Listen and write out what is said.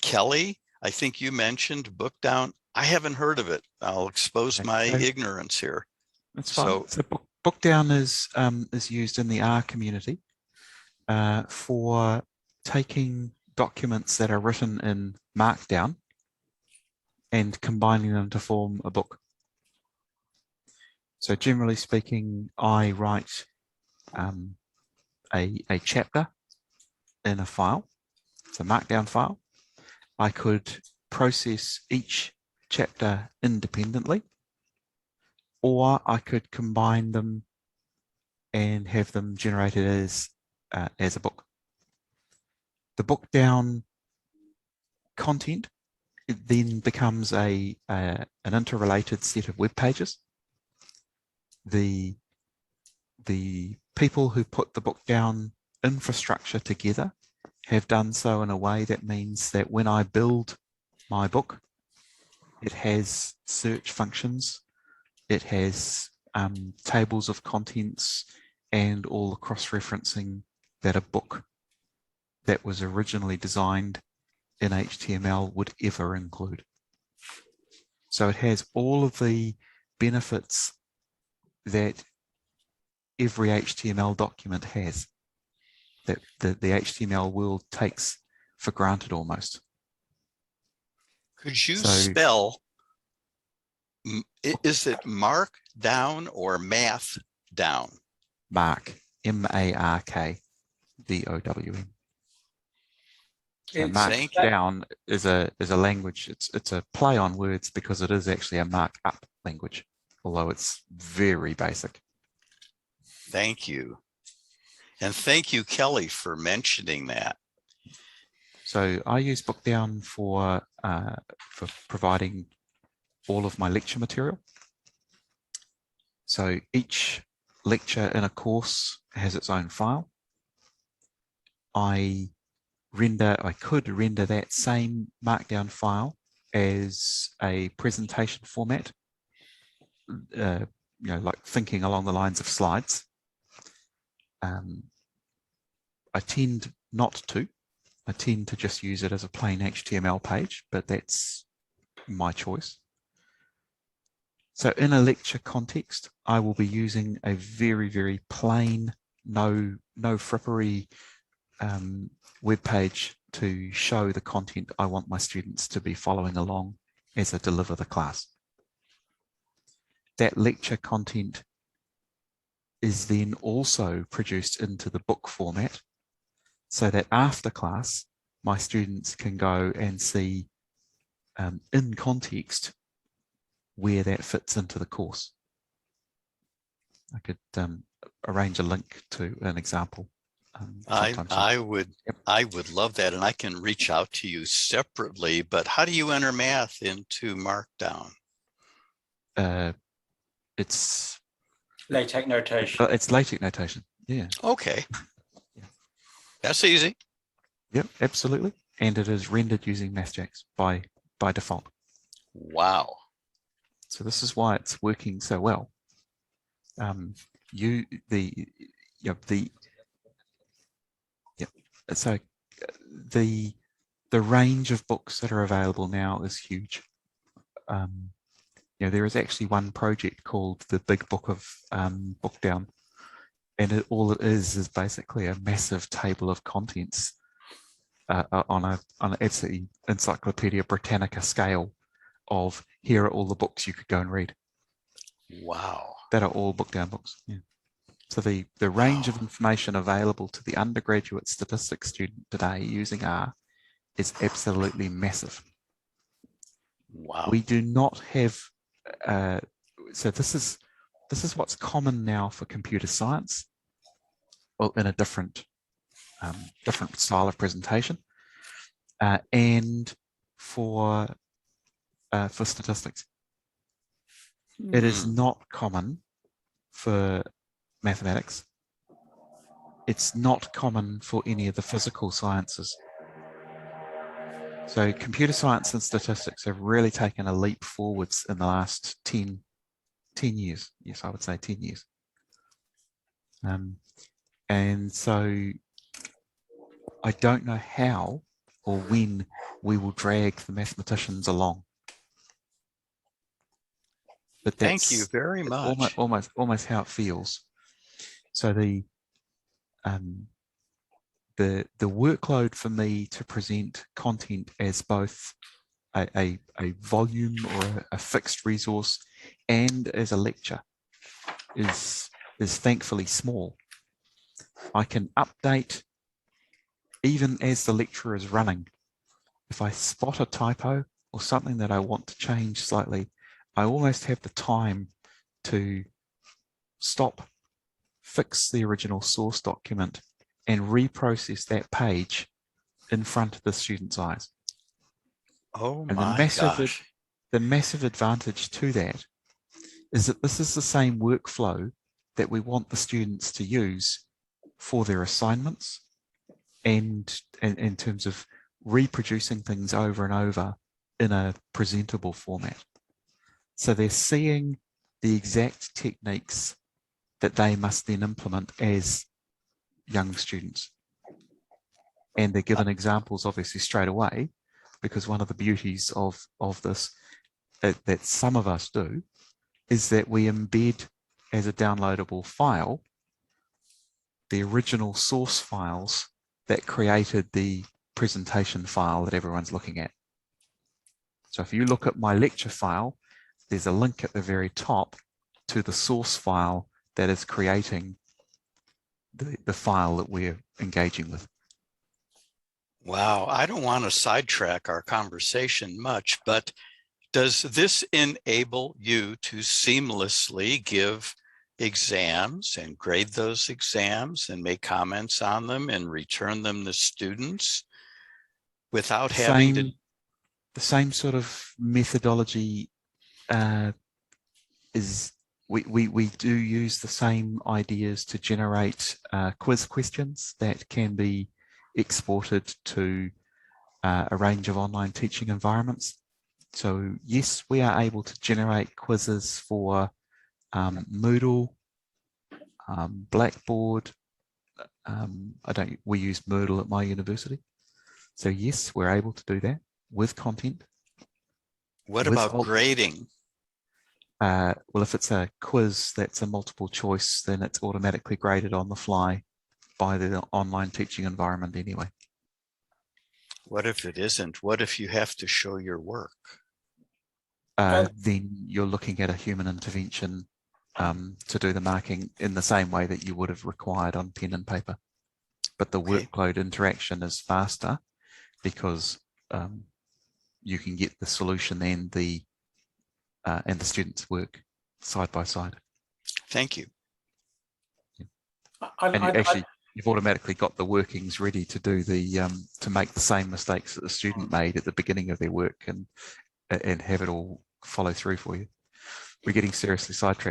Kelly, I think you mentioned Bookdown. I haven't heard of it. I'll expose my ignorance here. That's fine. So Bookdown is used in the R community for taking documents that are written in Markdown and combining them to form a book. So generally speaking, I write a chapter in a file. It's a Markdown file. I could process each chapter independently, or I could combine them and have them generated as a book. The Bookdown content, it then becomes an interrelated set of web pages. The people who put the Bookdown infrastructure together have done so in a way that means that when I build my book, it has search functions, it has tables of contents, and all the cross-referencing that a book that was originally designed in HTML would ever include. So it has all of the benefits that every HTML document has, that the HTML world takes for granted almost. Could you spell, is it Markdown or Math Down? Mark, M-A-R-K-D-O-W-N. So Markdown is a language. It's a play on words because it is actually a markup language, although it's very basic. Thank you. And thank you, Kelly, for mentioning that. So I use Bookdown for providing all of my lecture material. So each lecture in a course has its own file. I could render that same Markdown file as a presentation format, like thinking along the lines of slides. I tend not to. I tend to just use it as a plain HTML page, but that's my choice. So in a lecture context, I will be using a very, very plain, no frippery web page to show the content I want my students to be following along as I deliver the class. That lecture content is then also produced into the book format, so that after class, my students can go and see in context where that fits into the course. I could arrange a link to an example. I would love that, and I can reach out to you separately, but how do you enter math into Markdown? It's LaTeX notation. It's LaTeX notation, yeah. Okay. That's easy. Yep, absolutely. And it is rendered using MathJax by default. Wow. So this is why it's working so well. So the range of books that are available now is huge. There is actually one project called the Big Book of Bookdown, and all it is basically a massive table of contents on an absolutely Encyclopedia Britannica scale of here are all the books you could go and read. Wow. That are all Bookdown books. Yeah. So the range of information available to the undergraduate statistics student today using R is absolutely massive. Wow. We do not have so this is what's common now for computer science, well, in a different style of presentation, and for statistics. It is not common for mathematics. It's not common for any of the physical sciences. So computer science and statistics have really taken a leap forwards in the last 10 years. Yes, I would say 10 years. And so I don't know how or when we will drag the mathematicians along. But Thank you very much. Almost how it feels. So the workload for me to present content as both a volume or a fixed resource and as a lecture is thankfully small. I can update even as the lecture is running. If I spot a typo or something that I want to change slightly, I almost have the time to stop, fix the original source document, and reprocess that page in front of the student's eyes. Oh and my gosh. The massive advantage to that is that this is the same workflow that we want the students to use for their assignments and in terms of reproducing things over and over in a presentable format. So they're seeing the exact techniques that they must then implement as young students. And they're given examples obviously straight away, because one of the beauties of this that some of us do is that we embed as a downloadable file the original source files that created the presentation file that everyone's looking at. So if you look at my lecture file, there's a link at the very top to the source file that is creating the file that we're engaging with. Wow, I don't want to sidetrack our conversation much, but does this enable you to seamlessly give exams and grade those exams and make comments on them and return them to students without having to? The same sort of methodology is we do use the same ideas to generate quiz questions that can be exported to a range of online teaching environments. So yes, we are able to generate quizzes for Moodle, Blackboard. We use Moodle at my university. So yes, we're able to do that with content. What about grading? Well, if it's a quiz that's a multiple choice, then it's automatically graded on the fly by the online teaching environment anyway. What if it isn't? What if you have to show your work? Then you're looking at a human intervention to do the marking in the same way that you would have required on pen and paper. But the workload interaction is faster because you can get the solution and the student's work side by side. Thank you. Actually, you've automatically got the workings ready to do to make the same mistakes that the student made at the beginning of their work and have it all follow through for you. We're getting seriously sidetracked.